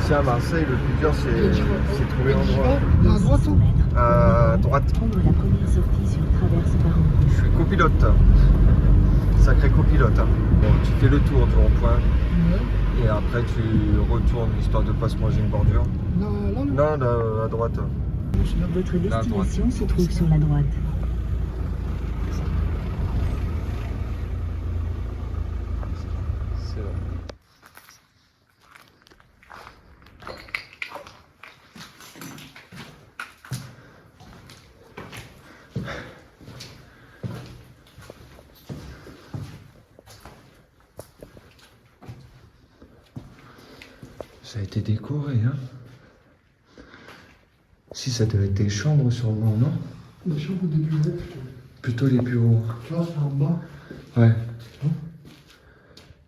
Ici à Marseille, le plus dur, c'est trouver l'endroit. À droite ou À droite. Prendre la première sortie sur Traverse Baron. Je suis copilote. Sacré copilote. Bon, tu fais le tour du rond-point et après tu retournes histoire de pas se manger une bordure. là, Non, là, à droite. Votre Là, à droite. destination se trouve sur la droite. C'est là. Ça a été décoré, hein. Si, ça devait être des chambres sûrement, non? les chambres des bureaux. Plutôt les bureaux. Tu vois, c'est en bas. Ouais.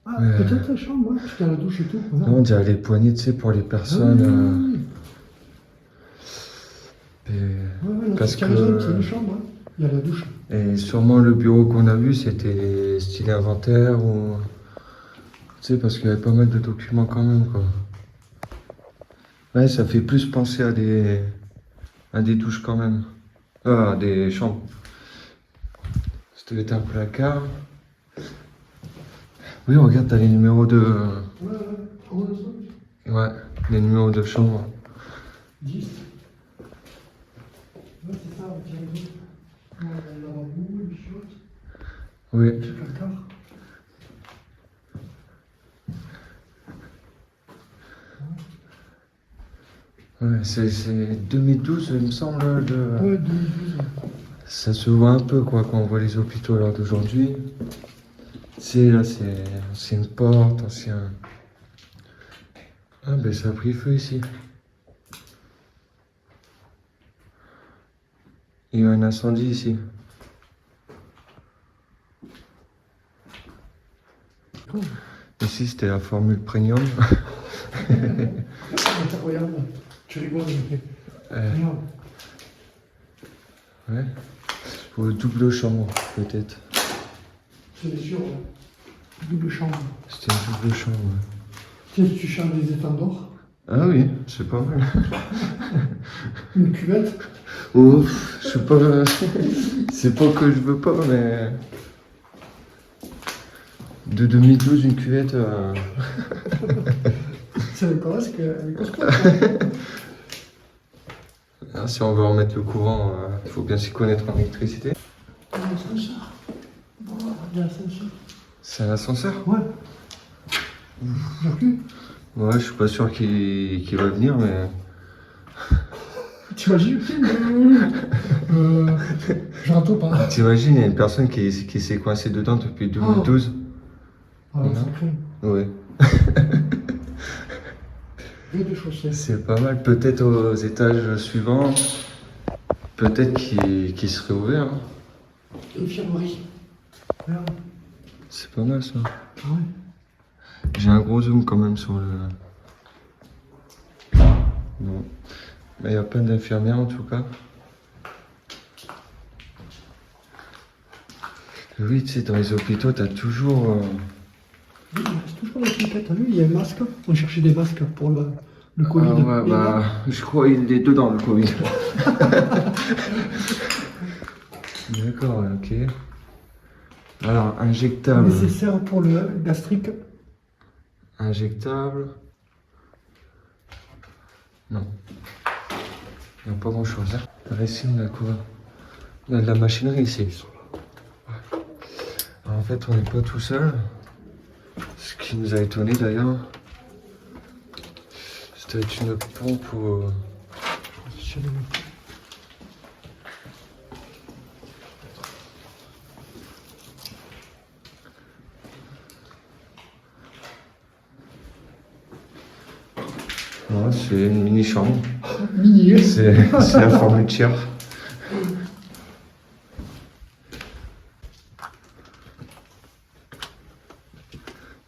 Ah, peut-être la chambre, hein, parce qu'il y a la douche et tout. Voilà. Non, on dirait les poignées, tu sais, pour les personnes. Ouais, parce c'est une chambre, hein. Il y a la douche. Et sûrement le bureau qu'on a vu, c'était style inventaire ou. Tu sais, parce qu'il y avait pas mal de documents quand même, quoi. Ouais, ça fait plus penser à des douches quand même. À des chambres. Ça devait être un placard. Oui, regarde, t'as les numéros de. Ouais, les numéros de chambre. 10. Ouais, c'est ça, avec la douche. Le lavabo, les chiottes, Oui. le placard. Ouais, c'est 2012, il me semble. Ouais, 2012. Ça se voit un peu, quoi, quand on voit les hôpitaux à l'heure d'aujourd'hui. C'est là, c'est ancienne porte, ancien. Ah, ben ça a pris feu ici. Il y a eu un incendie ici. Oh. Ici, c'était la formule premium. Regarde, tu rigoles, mais. Euh, Regarde. ouais. Ou double chambre, peut-être. C'est sûr, ouais. Double chambre. C'était une double chambre. Ouais. Tu sais, tu changes des étendards. Ah oui, c'est pas mal. Une cuvette. Ouf, je sais pas. C'est pas que je veux pas, mais. De 2012, une cuvette. C'est pas parce qu'elle est costaud. Ah, si on veut remettre le courant, il faut bien s'y connaître en électricité. L'ascenseur. Voilà, l'ascenseur. C'est un ascenseur? Ouais. J'ai plus. Ouais, je suis pas sûr qu'il va venir, mais. T'imagines le film je rate pas. T'imagines, il y a une personne qui s'est coincée dedans depuis 2012. Ah, Non. ça craint. Ouais. Deux de chaussettes. C'est pas mal. Peut-être aux étages suivants, peut-être qu'il serait ouvert. Hein. Infirmerie. Regarde. C'est pas mal ça. Ouais. J'ai un gros zoom quand même sur le. Bon. Mais il y a plein d'infirmières en tout cas. Oui, tu sais, dans les hôpitaux, t'as toujours. Oui, il reste toujours l'étiquette. T'as vu, il y a un masque. On cherchait des masques pour le Covid. Ah ouais, bah, je crois qu'il est dedans le Covid. D'accord, ok. Alors, injectable. Nécessaire pour le gastrique. Injectable. Non. Il n'y a pas grand chose. Hein. Ici, on a quoi? On a de la machinerie ici. Ouais. Alors, en fait, on n'est pas tout seul. Ce qui nous a étonné d'ailleurs. C'était une pompe ou. Ouais, c'est une mini chambre. Mini. C'est la formule tiers.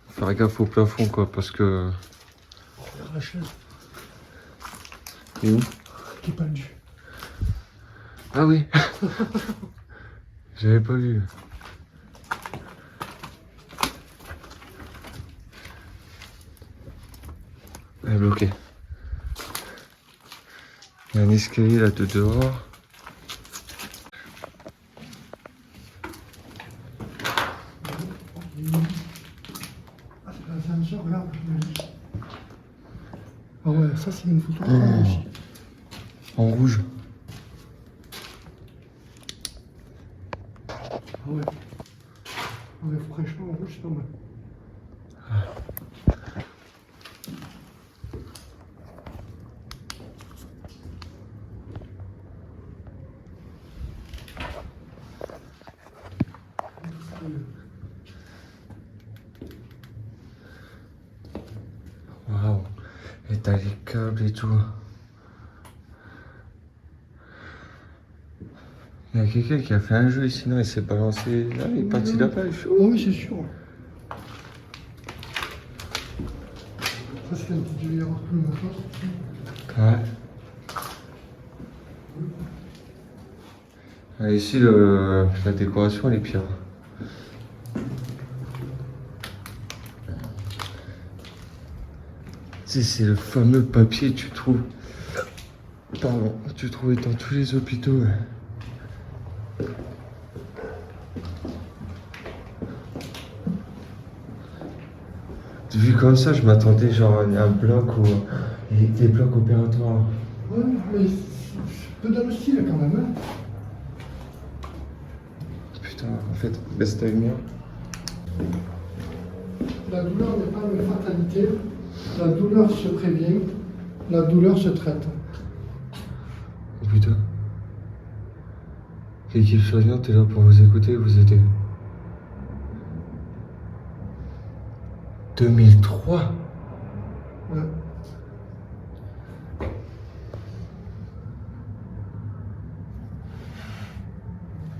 Faire gaffe au plafond quoi parce que. La chaise Et où? qui est pendue. Ah oui. J'avais pas vu. Elle est bloquée. Il y a un escalier là de dehors. Ah, c'est l'ascenseur, regarde, je me dis. Ah ouais, ça c'est une photo aussi. En rouge. Ah ouais. Ah ouais, franchement, en rouge, c'est pas mal. Waouh. Et t'as les câbles et tout. Il y a quelqu'un qui a fait un jeu ici, non, il s'est balancé. Là, il est parti là-bas, il est chaud. Oh oui, c'est sûr. Ça, c'est un petit délire un peu matos. Ouais. Ah, ici, la décoration, elle est pire. Tu sais, c'est le fameux papier que tu trouves. Pardon, tu trouves dans tous les hôpitaux. Ouais. Vu comme ça, je m'attendais genre à un bloc ou des blocs opératoires. Ouais, mais c'est peu dans le style quand même. Hein. Putain, en fait, baisse ta lumière. La douleur n'est pas une fatalité. La douleur se prévient. La douleur se traite. Oh putain. L'équipe soignante est là pour vous écouter et vous aider. 2003. Ouais.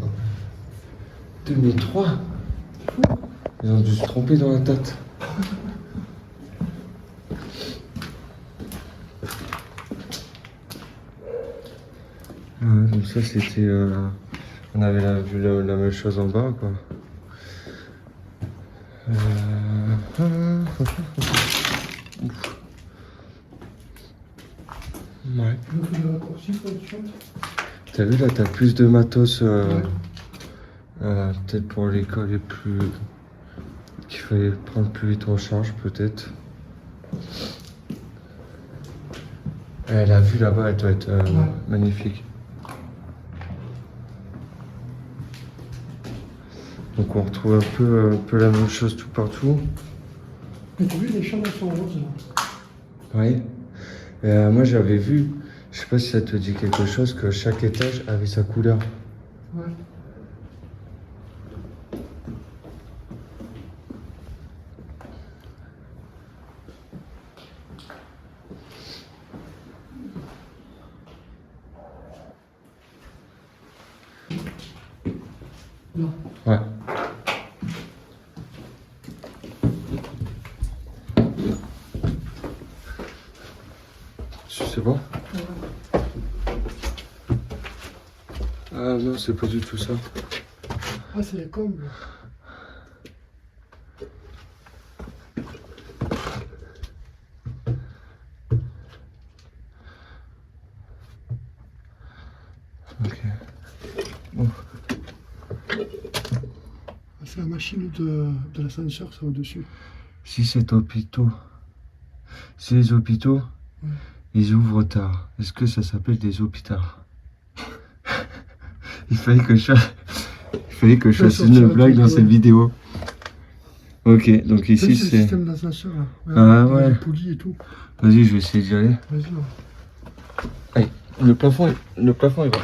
Oh. 2003. Ils ont dû se tromper dans la date. Ouais, donc ça c'était... on avait vu la même chose en bas, quoi. Ouf. Ouais. Je fais des raccourcis pour être chouette. T'as vu là, t'as plus de matos, Ouais. peut-être pour l'école et plus... qu'il fallait prendre plus vite en charge, peut-être. La vue là-bas, elle doit être magnifique. Donc on retrouve un peu la même chose tout partout. Mais tu as vu, les chambres sont roses. Oui. Moi j'avais vu, je sais pas si ça te dit quelque chose, que chaque étage avait sa couleur. Ouais. Là. Ouais. C'est bon? Ah non, c'est pas du tout ça. Ah, c'est les combles. Ok. Bon. C'est la machine de l'ascenseur, ça au-dessus. Si c'est hôpitaux, si les hôpitaux, ils ouvrent tard, est-ce que ça s'appelle des hôpitaux? Il fallait que je fasse une blague dans cette vidéo. Ok, donc ici c'est le c'est... système d'ascenseur là. Ah ouais. Les poulies et tout. Vas-y, je vais essayer d'y aller. Vas-y. Là. Allez, le plafond il va.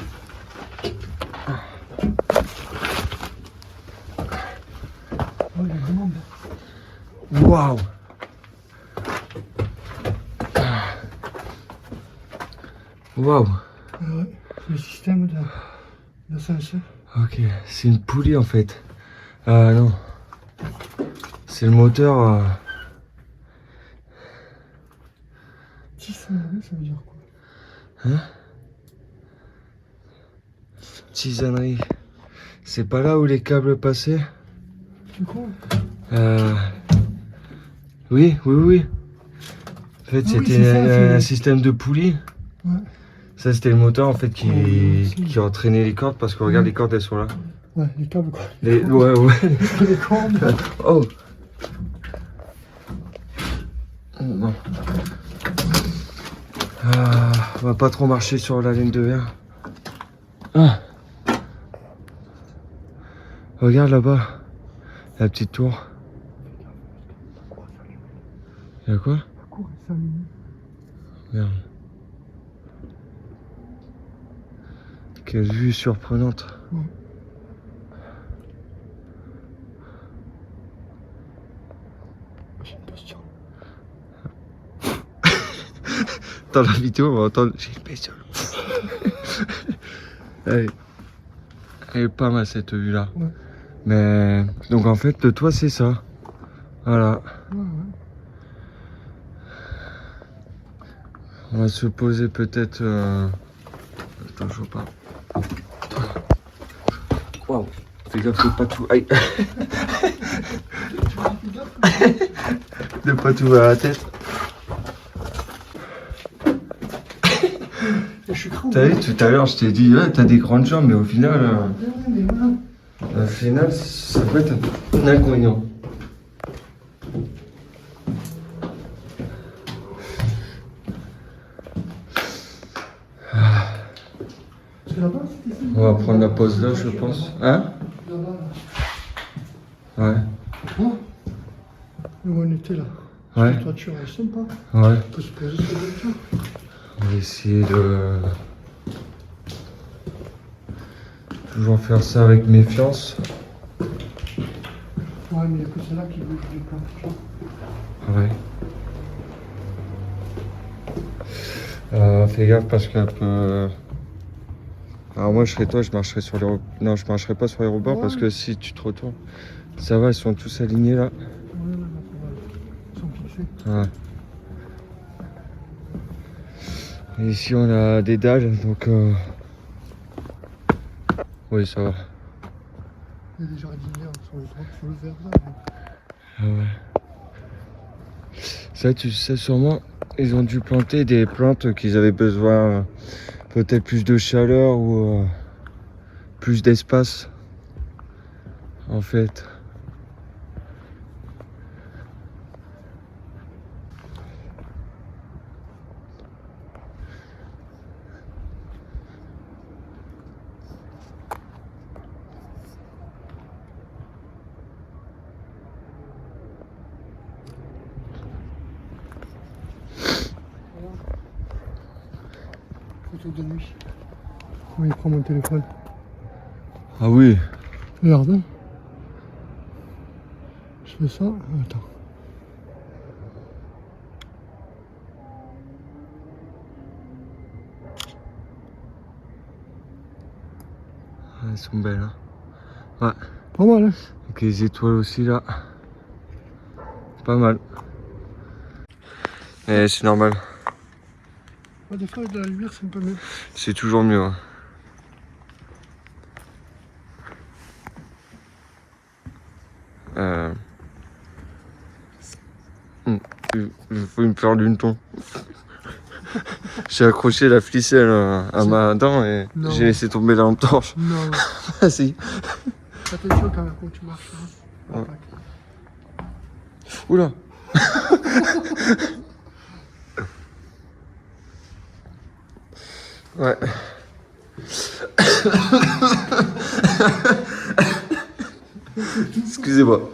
Oh, il y a du monde. Waouh! Waouh! Ouais, c'est le système d'ascenseur. Ok, c'est une poulie en fait. Ah non. C'est le moteur. 10 minutes, ça veut dire quoi? Hein? Tisanerie. C'est pas là où les câbles passaient? Tu crois? Oui. En fait, Ah oui, c'était c'est ça, un système de poulie. Ouais. Ça, c'était le moteur en fait qui entraînait les cordes parce que regarde, les cordes elles sont là. Ouais, les câbles quoi. Ouais. Les cordes. Oh. Bon. Ah, on va pas trop marcher sur la laine de verre. Ah. Regarde là-bas, la petite tour. Y'a quoi? Merde. Quelle vue surprenante. Ouais. J'ai une bestiole. Dans la vidéo, on va entendre j'ai une bestiole. Elle est pas mal cette vue là. Ouais. Mais donc en fait, de toi, c'est ça. Voilà. Ouais. On va se poser peut-être. Attends, je vois pas. Waouh, fais gaffe de pas tout. Aïe. De pas tout à la tête. Je suis craint. T'as vu, tout à l'heure, je t'ai dit, ouais, t'as des grandes jambes, mais au final, Mais voilà. ça peut être un inconvénient. C'est là-bas, c'est ici. On va prendre la pause là, je pense. Hein? Là-bas, Ouais. là. Hein? Où on était là. Ouais. Cette voiture, elle est sympa. Ouais. On peut se poser sur la voiture. On va essayer de toujours faire ça avec méfiance. Ouais, mais il n'y a que celle-là qui bouge du plan. Ouais. Fais gaffe parce qu'elle peut. Alors moi je serais toi, je marcherais sur les non, je marcherais pas sur les rebords Ouais. parce que si tu te retournes, ça va, ils sont tous alignés là. Ouais, ils sont fixés. Ouais. Et ici on a des dalles donc oui ça va. Il y a des jardinières sur le verre là. Ah ouais. Ça tu sais sûrement, ils ont dû planter des plantes qu'ils avaient besoin peut-être plus de chaleur ou plus d'espace en fait. Photo de nuit. Oui, il prend mon téléphone. Ah oui. Regarde. Hein. Je fais ça. Attends. Elles sont belles hein. Ouais. Pas mal, hein? Avec les étoiles aussi là. Pas mal. Et c'est normal. Ouais, des fois, de la lumière, c'est un peu mieux. C'est toujours mieux. Hein. Il faut me faire d'une ton. J'ai accroché la ficelle à ma dent et Non. j'ai laissé tomber la lampe torche. Non. Ah si. Attention quand même quand tu marches. Hein. Ouais. Oula. Ouais. Excusez-moi.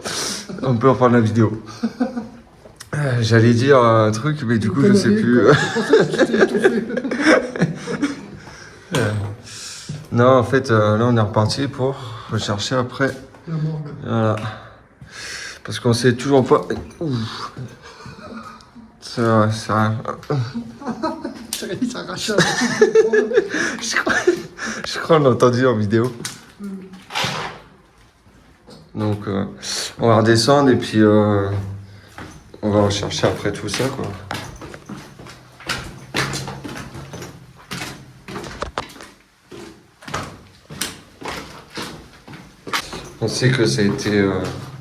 On peut reprendre la vidéo. J'allais dire un truc, mais du coup, je sais plus. Non, en fait, là, on est reparti pour rechercher après. La morgue. Voilà. Parce qu'on sait toujours pas. Ouf. Ça Il s'arrache à je crois qu'on l'a entendu en vidéo. Donc, on va redescendre et puis on va rechercher après tout ça, quoi. On sait que ça a été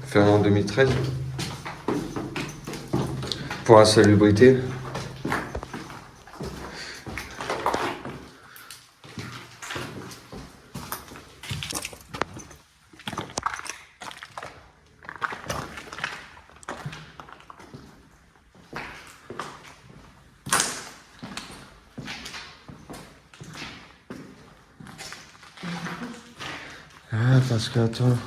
fait en 2013 pour insalubrité. Ah, parce que, attends.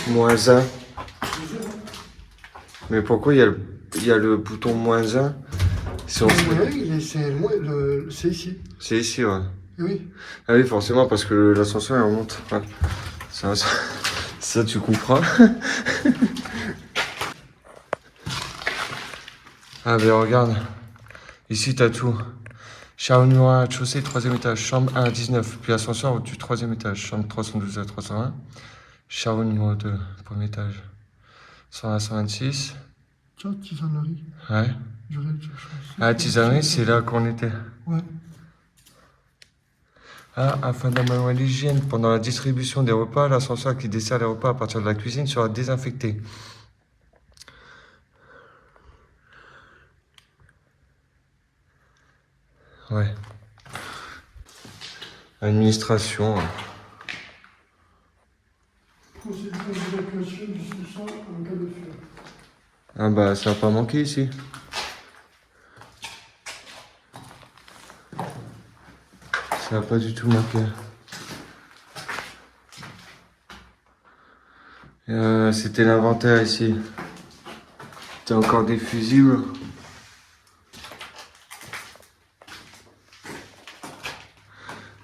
-1. Mais pourquoi il y a le bouton -1 si on se met- C'est ici. C'est ici, ouais. Oui. Ah oui, forcément, parce que l'ascenseur, il remonte. Ouais. Ça, tu comprends. Ah, mais regarde. Ici, t'as tout. Chambre numéro 1, chaussée, 3e étage. Chambre 1 à 19. Puis ascenseur au-dessus, 3e étage. Chambre 312 à 301. Chambre numéro 2, 1er étage. 100 à 126. Tu vois, tisanerie. Ouais. Ah, tisanerie, c'est là qu'on était. Ouais. Ah, afin d'améliorer l'hygiène pendant la distribution des repas, l'ascenseur qui dessert les repas à partir de la cuisine sera désinfecté. Ouais. Administration. Procédure d'évacuation du sous-sol en cas de feu. Ah bah ça va pas manquer ici. Ça va pas du tout manquer. C'était l'inventaire ici. T'as encore des fusibles.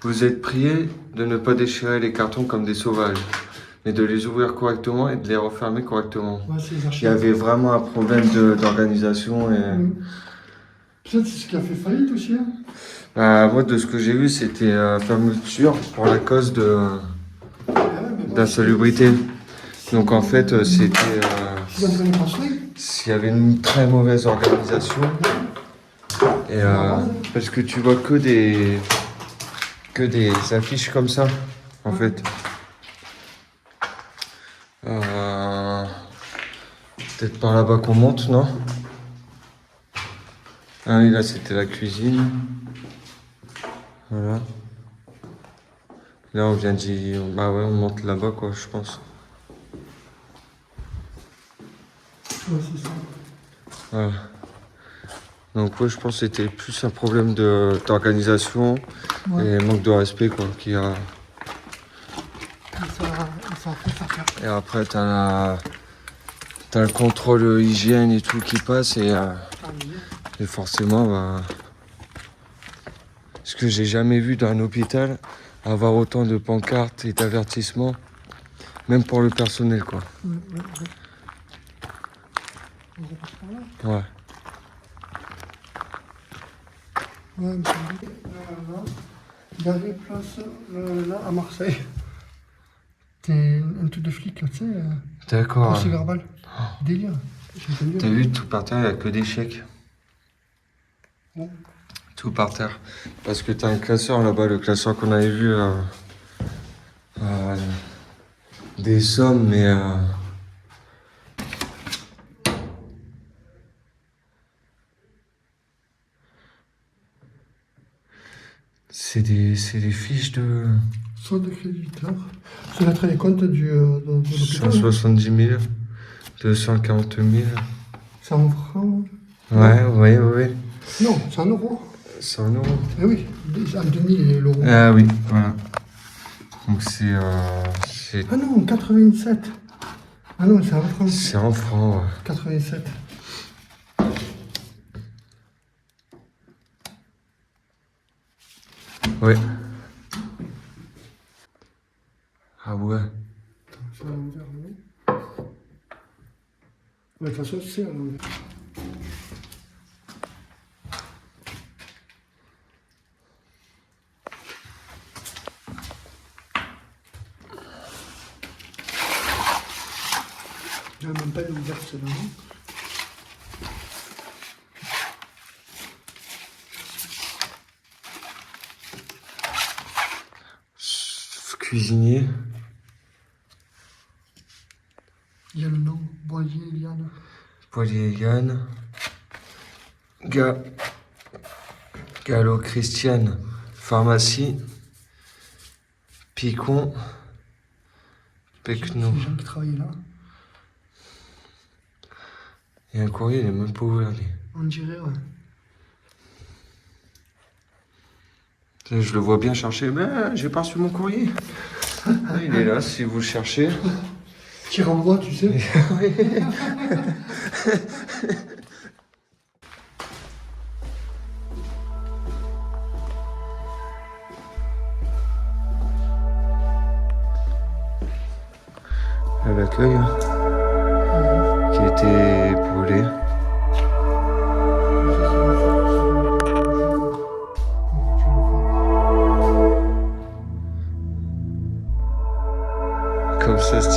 Vous êtes priés de ne pas déchirer les cartons comme des sauvages, mais de les ouvrir correctement et de les refermer correctement. Ouais, c'est les Il y archives. avait vraiment un problème d'organisation et... Peut-être c'est ce qui a fait faillite aussi. Hein. Moi, de ce que j'ai vu, c'était fermeture pour la cause d'insalubrité. Donc en fait, c'était... s'il y avait une très mauvaise organisation. Et, parce que tu vois que des affiches comme ça, en fait. Peut-être par là-bas qu'on monte, non? Ah oui, là c'était la cuisine. Voilà. Là on vient d'y... Bah ouais, on monte là-bas quoi, je pense. Ouais, c'est ça. Voilà. Donc ouais, je pense que c'était plus un problème d'organisation et manque de respect quoi, qu'il y a... Ça fait ça faire. Et après t'as le contrôle hygiène et tout qui passe et forcément, bah... Ce que j'ai jamais vu dans un hôpital, avoir autant de pancartes et d'avertissements, même pour le personnel, quoi. On repasse par là. Ouais. Ouais, mais Galerie Place, là, à Marseille. T'es un truc de flic, tu sais. D'accord. Procès verbal. Délire. J'ai entendu. T'as vu, tout par terre, il n'y a que des chèques. Ouais. Tout par terre. Parce que t'as un classeur là-bas, le classeur qu'on avait vu. Des sommes, mais... C'est des fiches de... Solde de créditeur. C'est lettre les comptes de l'hôpital. 170 000, 240 000. C'est en francs. Ouais, oui. Non, c'est en euros. 100 euros. Eh oui, en 2000 l'euro. Ah oui, voilà. Donc c'est... Ah non, 87. Ah non, c'est en francs. C'est en francs, ouais. 87. Ouais. Ah ouais. C'est à l'envers, non? Ouais, de toute façon, c'est à l'envers. Il n'y a même pas une ouverte là. Cuisinier. Il y a le nom, Boyer, Liane. Poilier Yann. Gallo Christiane. Pharmacie. Picon. Pecno. Les gens qui travaillent là. Il y a un courrier, il est même pas ouvert. Lui. On dirait, ouais. Je le vois bien chercher. Ben, j'ai pas reçu mon courrier. Il est là si vous le cherchez. Qui renvoie, tu sais. À l'accueil, hein, qui a été brûlé. Comme ça se